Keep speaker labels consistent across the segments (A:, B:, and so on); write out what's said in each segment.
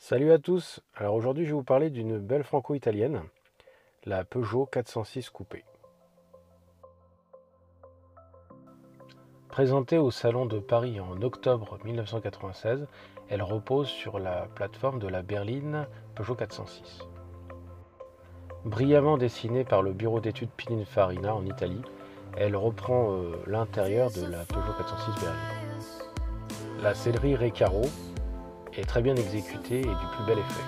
A: Salut à tous, alors aujourd'hui je vais vous parler d'une belle franco-italienne, la Peugeot 406 Coupé. Présentée au Salon de Paris en octobre 1996, elle repose sur la plateforme de la berline Peugeot 406. Brillamment dessinée par le bureau d'études Pininfarina en Italie, elle reprend l'intérieur de la Peugeot 406 berline. La sellerie Recaro est très bien exécutée et du plus bel effet.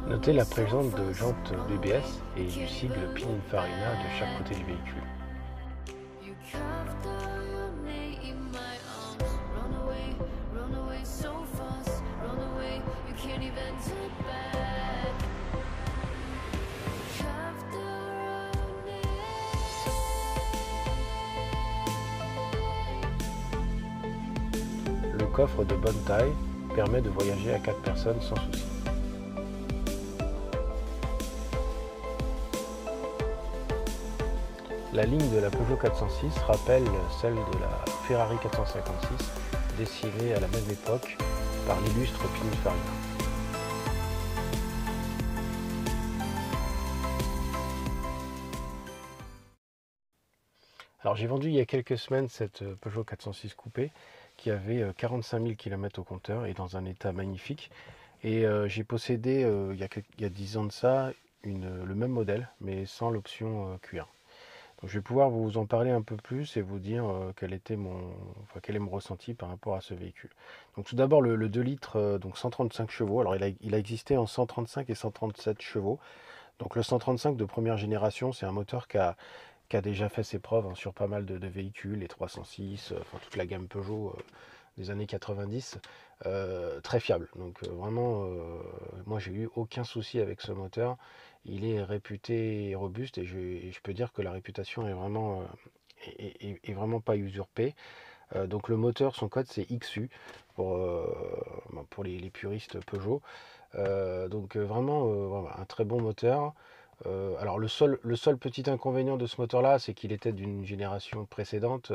A: Notez la présence de jantes BBS et du sigle Pininfarina de chaque côté du véhicule. Le coffre de bonne taille permet de voyager à 4 personnes sans souci. La ligne de la Peugeot 406 rappelle celle de la Ferrari 456, dessinée à la même époque par l'illustre Pininfarina. Alors j'ai vendu il y a quelques semaines cette Peugeot 406 Coupé qui avait 45 000 km au compteur et dans un état magnifique. Et j'ai possédé il y a 10 ans de ça le même modèle mais sans l'option cuir. Donc, je vais pouvoir vous en parler un peu plus et vous dire quel est mon ressenti par rapport à ce véhicule. Donc tout d'abord le 2 litres, donc 135 chevaux. Alors il a existé en 135 et 137 chevaux. Donc le 135 de première génération, c'est un moteur qui a déjà fait ses preuves hein, sur pas mal de véhicules, les 306, enfin toute la gamme Peugeot des années 90, très fiable. Donc vraiment, moi j'ai eu aucun souci avec ce moteur. Il est réputé robuste et je peux dire que la réputation est vraiment, est vraiment pas usurpée. Donc le moteur, son code c'est XU pour les puristes Peugeot. Donc vraiment voilà, un très bon moteur. Alors le seul petit inconvénient de ce moteur-là, c'est qu'il était d'une génération précédente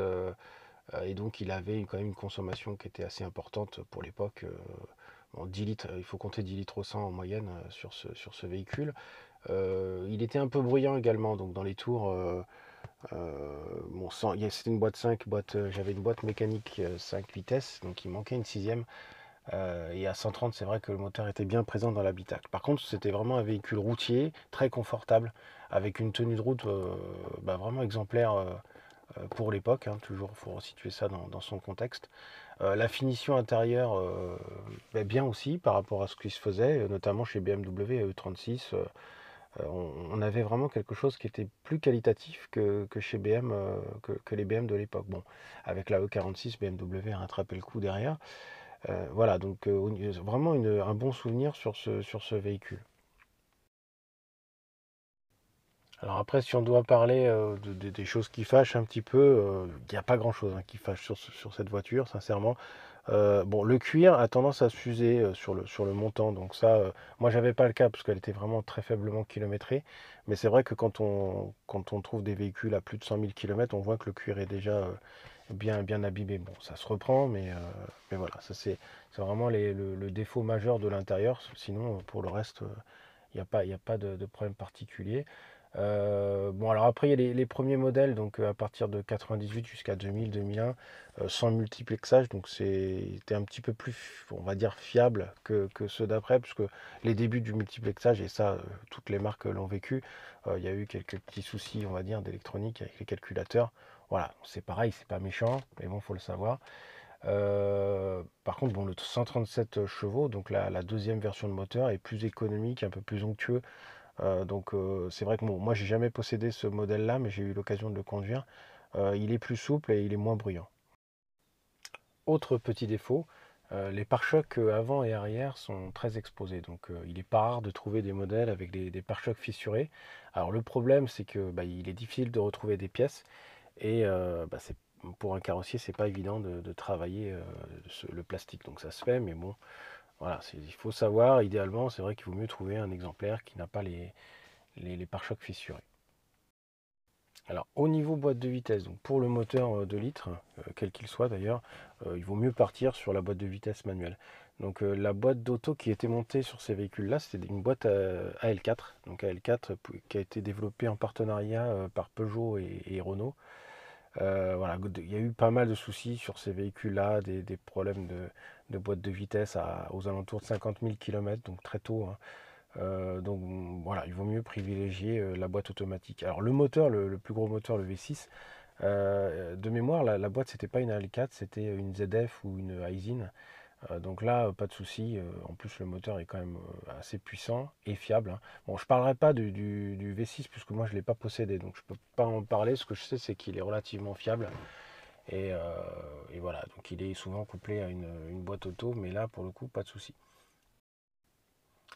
A: et donc il avait quand même une consommation qui était assez importante pour l'époque. Bon, 10 litres, il faut compter 10 litres au 100 en moyenne sur ce véhicule. Il était un peu bruyant également, donc dans les tours, bon, c'était une boîte 5, j'avais une boîte mécanique 5 vitesses, donc il manquait une sixième. Et à 130, c'est vrai que le moteur était bien présent dans l'habitacle. Par contre, c'était vraiment un véhicule routier, très confortable, avec une tenue de route vraiment exemplaire pour l'époque. Hein, toujours, il faut resituer ça dans son contexte. La finition intérieure, bien aussi par rapport à ce qui se faisait, notamment chez BMW et E36. On avait vraiment quelque chose qui était plus qualitatif que chez BM, que les BM de l'époque. Bon, avec la E46, BMW a rattrapé le coup derrière. Voilà, donc vraiment un bon souvenir sur ce véhicule. Alors après, si on doit parler des choses qui fâchent un petit peu, il n'y a pas grand-chose hein, qui fâche sur cette voiture, sincèrement. Bon, le cuir a tendance à s'user sur le montant, donc ça, moi j'avais pas le cas parce qu'elle était vraiment très faiblement kilométrée. Mais c'est vrai que quand on trouve des véhicules à plus de 100 000 km, on voit que le cuir est déjà bien abîmé. Bon, ça se reprend, mais voilà, ça c'est vraiment le défaut majeur de l'intérieur. Sinon, pour le reste, il y a pas de problème particulier. Bon, alors après, il y a les premiers modèles, donc à partir de 98 jusqu'à 2000, 2001, sans multiplexage, donc c'était un petit peu plus, on va dire, fiable que ceux d'après, puisque les débuts du multiplexage, et ça, toutes les marques l'ont vécu, il y a eu quelques petits soucis, on va dire, d'électronique avec les calculateurs. Voilà, c'est pareil, c'est pas méchant, mais bon, faut le savoir. Par contre, bon, le 137 chevaux, donc la deuxième version de moteur, est plus économique, un peu plus onctueux. C'est vrai que bon, moi j'ai jamais possédé ce modèle-là, mais j'ai eu l'occasion de le conduire. Il est plus souple et il est moins bruyant. Autre petit défaut, les pare-chocs avant et arrière sont très exposés. Donc il n'est pas rare de trouver des modèles avec des pare-chocs fissurés. Alors le problème c'est que il est difficile de retrouver des pièces et pour un carrossier c'est pas évident de travailler le plastique. Donc ça se fait, mais bon, Voilà, il faut savoir, idéalement, c'est vrai qu'il vaut mieux trouver un exemplaire qui n'a pas les pare-chocs fissurés. Alors, au niveau boîte de vitesse, donc pour le moteur 2 litres, quel qu'il soit d'ailleurs, il vaut mieux partir sur la boîte de vitesse manuelle. Donc, la boîte d'auto qui était montée sur ces véhicules-là, c'était une boîte AL4, donc AL4 qui a été développée en partenariat par Peugeot et Renault. Voilà, il y a eu pas mal de soucis sur ces véhicules-là, des problèmes de boîte de vitesse aux alentours de 50 000 km, donc très tôt, hein. Donc voilà, il vaut mieux privilégier la boîte automatique. Alors le moteur, le plus gros moteur, le V6, de mémoire, la boîte c'était pas une AL4, c'était une ZF ou une Aisin. Donc là, pas de souci. En plus, le moteur est quand même assez puissant et fiable, hein. Bon, je parlerai pas du V6 puisque moi je ne l'ai pas possédé, donc je peux pas en parler. Ce que je sais, c'est qu'il est relativement fiable. Et, euh, et voilà, donc il est souvent couplé à une boîte auto, mais là pour le coup, pas de souci.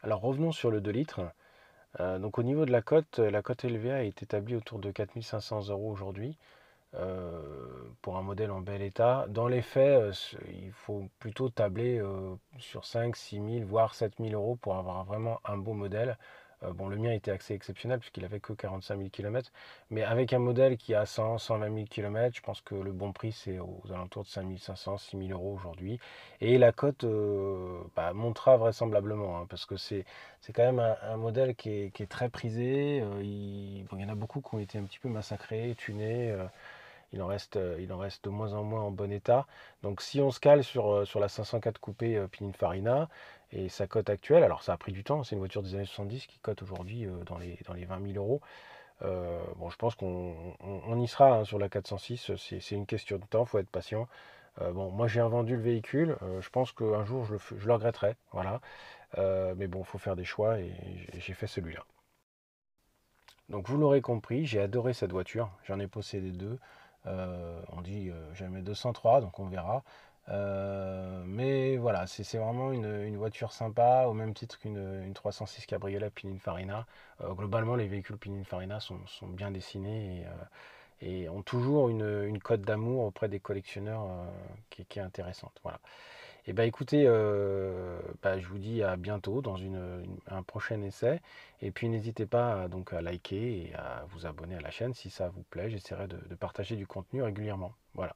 A: Alors revenons sur le 2 litres. Donc au niveau de la cote LVA est établie autour de 4 500 € aujourd'hui euh, pour un modèle en bel état. Dans les faits, il faut plutôt tabler sur 5 6 000 voire 7 000 € pour avoir vraiment un beau modèle. Bon, le mien était assez exceptionnel puisqu'il avait que 45 000 km, mais avec un modèle qui a 100 120 000 km, je pense que le bon prix c'est aux alentours de 5 500 6 000 € aujourd'hui. Et la cote montera vraisemblablement, hein, parce que c'est quand même un modèle qui est très prisé. Bon, il y en a beaucoup qui ont été un petit peu massacrés, tunés. Il en reste de moins en moins en bon état. Donc si on se cale sur la 504 coupé Pininfarina et sa cote actuelle, alors ça a pris du temps, c'est une voiture des années 70 qui cote aujourd'hui dans les 20 000 €. Bon, je pense qu'on y sera, hein, sur la 406, c'est une question de temps, il faut être patient. Bon, moi j'ai revendu le véhicule, je pense qu'un jour je le regretterai, voilà. Mais bon, il faut faire des choix et j'ai fait celui-là. Donc vous l'aurez compris, j'ai adoré cette voiture. J'en ai possédé deux. On dit jamais 203, donc on verra. Mais voilà, c'est vraiment une voiture sympa, au même titre qu'une 306 Cabriolet Pininfarina. Globalement, les véhicules Pininfarina sont bien dessinés et ont toujours une cote d'amour auprès des collectionneurs qui est intéressante. Voilà. Et bah écoutez, je vous dis à bientôt dans un prochain essai. Et puis n'hésitez pas donc à liker et à vous abonner à la chaîne si ça vous plaît. J'essaierai de partager du contenu régulièrement. Voilà.